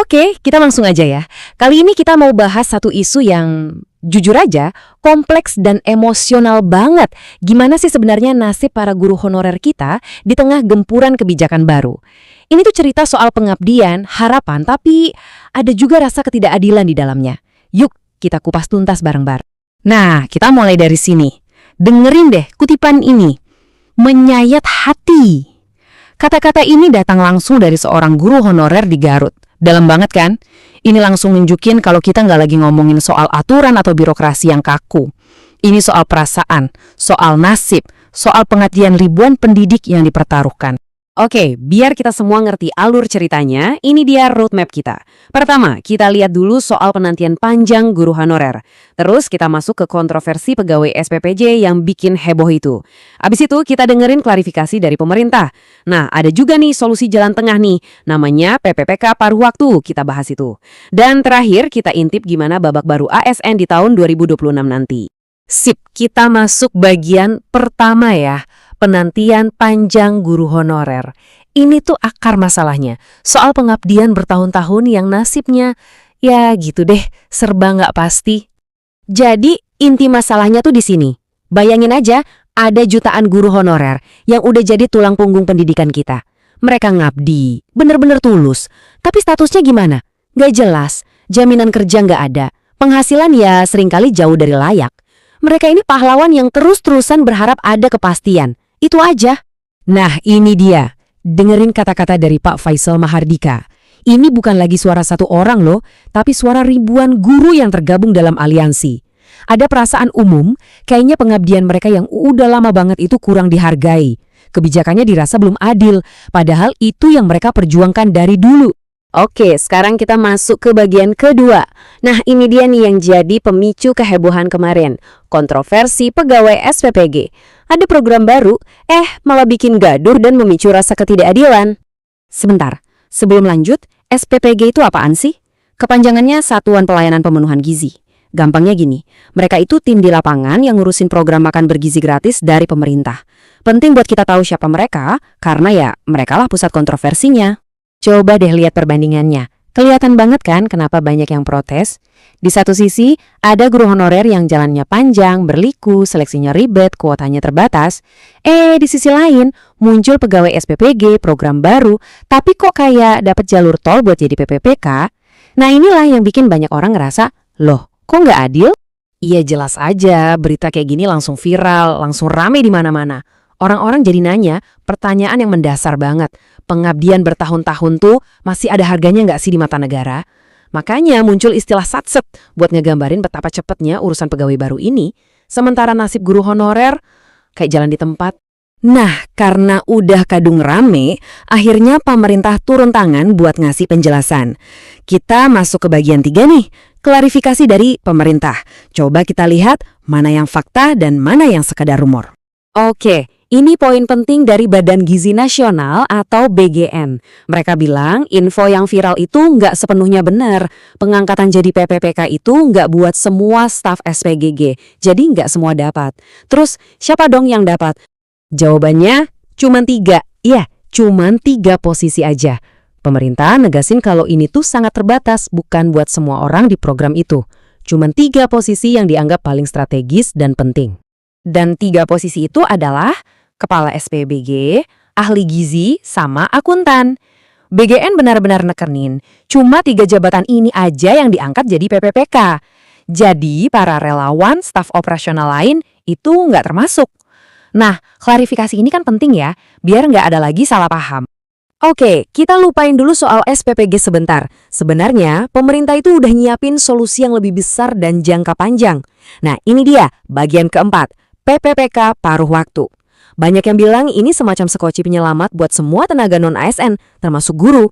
Oke, kita langsung aja ya. Kali ini kita mau bahas satu isu yang jujur aja kompleks dan emosional banget. Gimana sih sebenarnya nasib para guru honorer kita di tengah gempuran kebijakan baru? Ini tuh cerita soal pengabdian, harapan, tapi ada juga rasa ketidakadilan di dalamnya. Yuk, kita kupas tuntas bareng-bareng. Nah, kita mulai dari sini. Dengerin deh kutipan ini. Menyayat hati. Kata-kata ini datang langsung dari seorang guru honorer di Garut. Dalam banget kan? Ini langsung nunjukin kalau kita nggak lagi ngomongin soal aturan atau birokrasi yang kaku. Ini soal perasaan, soal nasib, soal pengabdian ribuan pendidik yang dipertaruhkan. Oke, biar kita semua ngerti alur ceritanya, ini dia roadmap kita. Pertama, kita lihat dulu soal penantian panjang guru honorer. Terus kita masuk ke kontroversi pegawai SPPJ yang bikin heboh itu. Abis itu kita dengerin klarifikasi dari pemerintah. Nah, ada juga nih solusi jalan tengah nih, namanya PPPK paruh waktu, kita bahas itu. Dan terakhir, kita intip gimana babak baru ASN di tahun 2026 nanti. Sip, kita masuk bagian pertama ya. Penantian panjang guru honorer. Ini tuh akar masalahnya. Soal pengabdian bertahun-tahun yang nasibnya, ya gitu deh, serba nggak pasti. Jadi, inti masalahnya tuh di sini. Bayangin aja, ada jutaan guru honorer yang udah jadi tulang punggung pendidikan kita. Mereka ngabdi, bener-bener tulus. Tapi statusnya gimana? Nggak jelas, jaminan kerja nggak ada. Penghasilan ya seringkali jauh dari layak. Mereka ini pahlawan yang terus-terusan berharap ada kepastian. Itu aja. Nah, ini dia. Dengerin kata-kata dari Pak Faisal Mahardika. Ini bukan lagi suara satu orang loh, tapi suara ribuan guru yang tergabung dalam aliansi. Ada perasaan umum, kayaknya pengabdian mereka yang udah lama banget itu kurang dihargai. Kebijakannya dirasa belum adil, padahal itu yang mereka perjuangkan dari dulu. Oke, sekarang kita masuk ke bagian kedua. Nah, ini dia nih yang jadi pemicu kehebohan kemarin. Kontroversi pegawai SPPG. Ada program baru, malah bikin gaduh dan memicu rasa ketidakadilan. Sebentar, sebelum lanjut, SPPG itu apaan sih? Kepanjangannya Satuan Pelayanan Pemenuhan Gizi. Gampangnya gini, mereka itu tim di lapangan yang ngurusin program makan bergizi gratis dari pemerintah. Penting buat kita tahu siapa mereka, karena ya mereka lah pusat kontroversinya. Coba deh lihat perbandingannya. Kelihatan banget kan kenapa banyak yang protes? Di satu sisi, ada guru honorer yang jalannya panjang, berliku, seleksinya ribet, kuotanya terbatas. Di sisi lain, muncul pegawai SPPG, program baru, tapi kok kayak dapat jalur tol buat jadi PPPK? Nah inilah yang bikin banyak orang ngerasa, loh, kok nggak adil? Iya jelas aja, berita kayak gini langsung viral, langsung rame di mana-mana. Orang-orang jadi nanya, pertanyaan yang mendasar banget. Pengabdian bertahun-tahun tuh masih ada harganya nggak sih di mata negara? Makanya muncul istilah satset buat ngegambarin betapa cepetnya urusan pegawai baru ini. Sementara nasib guru honorer kayak jalan di tempat. Nah, karena udah kadung rame, akhirnya pemerintah turun tangan buat ngasih penjelasan. Kita masuk ke bagian 3 nih, klarifikasi dari pemerintah. Coba kita lihat mana yang fakta dan mana yang sekadar rumor. Oke. Ini poin penting dari Badan Gizi Nasional atau BGN. Mereka bilang info yang viral itu nggak sepenuhnya benar. Pengangkatan jadi PPPK itu nggak buat semua staf SPGG, jadi nggak semua dapat. Terus siapa dong yang dapat? Jawabannya cuma 3. Iya, cuma 3 posisi aja. Pemerintah negasin kalau ini tuh sangat terbatas, bukan buat semua orang di program itu. Cuma 3 posisi yang dianggap paling strategis dan penting. Dan 3 posisi itu adalah Kepala SPBG, ahli gizi, sama akuntan. BGN benar-benar nekenin, cuma 3 jabatan ini aja yang diangkat jadi PPPK. Jadi para relawan, staf operasional lain itu nggak termasuk. Nah, klarifikasi ini kan penting ya, biar nggak ada lagi salah paham. Oke, kita lupain dulu soal SPPG sebentar. Sebenarnya, pemerintah itu udah nyiapin solusi yang lebih besar dan jangka panjang. Nah, ini dia, bagian keempat, PPPK paruh waktu. Banyak yang bilang ini semacam sekoci penyelamat buat semua tenaga non-ASN, termasuk guru.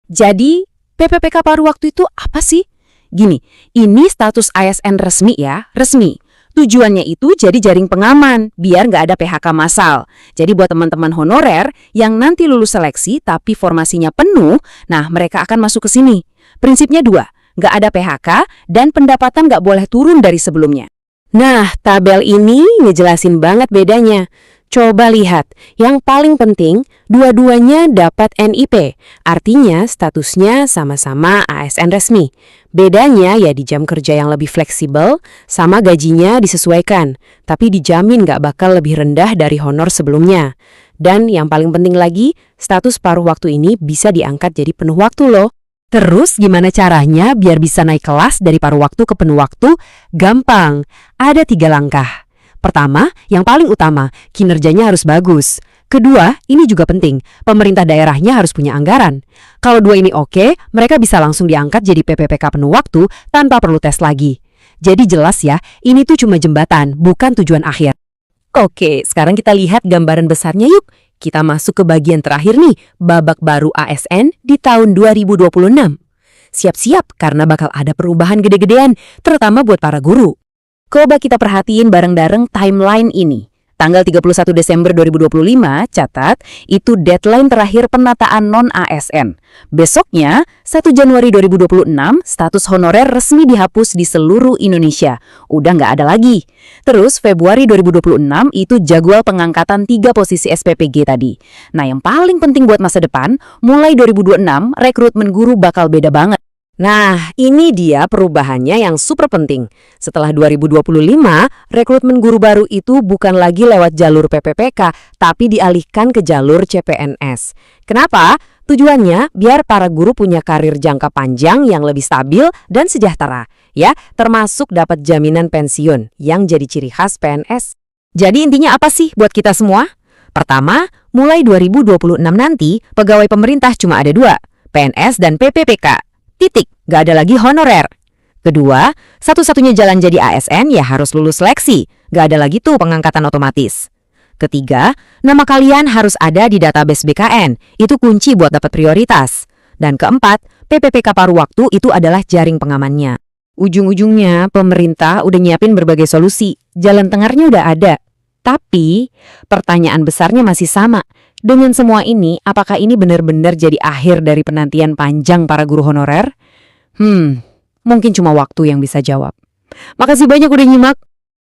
Jadi, PPPK paruh waktu itu apa sih? Gini, ini status ASN resmi ya, resmi. Tujuannya itu jadi jaring pengaman, biar nggak ada PHK massal. Jadi buat teman-teman honorer yang nanti lulus seleksi tapi formasinya penuh, nah mereka akan masuk ke sini. Prinsipnya 2, nggak ada PHK dan pendapatan nggak boleh turun dari sebelumnya. Nah, tabel ini ngejelasin banget bedanya. Coba lihat, yang paling penting, dua-duanya dapat NIP, artinya statusnya sama-sama ASN resmi. Bedanya ya di jam kerja yang lebih fleksibel, sama gajinya disesuaikan, tapi dijamin nggak bakal lebih rendah dari honor sebelumnya. Dan yang paling penting lagi, status paruh waktu ini bisa diangkat jadi penuh waktu loh. Terus gimana caranya biar bisa naik kelas dari paruh waktu ke penuh waktu? Gampang, ada 3 langkah. Pertama, yang paling utama, kinerjanya harus bagus. Kedua, ini juga penting, pemerintah daerahnya harus punya anggaran. Kalau 2 ini oke, mereka bisa langsung diangkat jadi PPPK penuh waktu tanpa perlu tes lagi. Jadi jelas ya, ini tuh cuma jembatan, bukan tujuan akhir. Oke, sekarang kita lihat gambaran besarnya yuk. Kita masuk ke bagian terakhir nih, babak baru ASN di tahun 2026. Siap-siap karena bakal ada perubahan gede-gedean, terutama buat para guru. Coba kita perhatiin bareng-bareng timeline ini. Tanggal 31 Desember 2025, catat, itu deadline terakhir penataan non-ASN. Besoknya, 1 Januari 2026, status honorer resmi dihapus di seluruh Indonesia. Udah nggak ada lagi. Terus, Februari 2026, itu jadwal pengangkatan 3 posisi SPPG tadi. Nah, yang paling penting buat masa depan, mulai 2026, rekrutmen guru bakal beda banget. Nah, ini dia perubahannya yang super penting. Setelah 2025, rekrutmen guru baru itu bukan lagi lewat jalur PPPK, tapi dialihkan ke jalur CPNS. Kenapa? Tujuannya biar para guru punya karir jangka panjang yang lebih stabil dan sejahtera, ya, termasuk dapat jaminan pensiun yang jadi ciri khas PNS. Jadi intinya apa sih buat kita semua? Pertama, mulai 2026 nanti, pegawai pemerintah cuma ada 2, PNS dan PPPK. Titik, gak ada lagi honorer. Kedua, satu-satunya jalan jadi ASN ya harus lulus seleksi, gak ada lagi tuh pengangkatan otomatis. Ketiga, nama kalian harus ada di database BKN, itu kunci buat dapat prioritas. Dan keempat, PPPK paruh waktu itu adalah jaring pengamannya. Ujung-ujungnya, pemerintah udah nyiapin berbagai solusi, jalan tengahnya udah ada. Tapi, pertanyaan besarnya masih sama. Dengan semua ini, apakah ini benar-benar jadi akhir dari penantian panjang para guru honorer? Mungkin cuma waktu yang bisa jawab. Makasih banyak udah nyimak.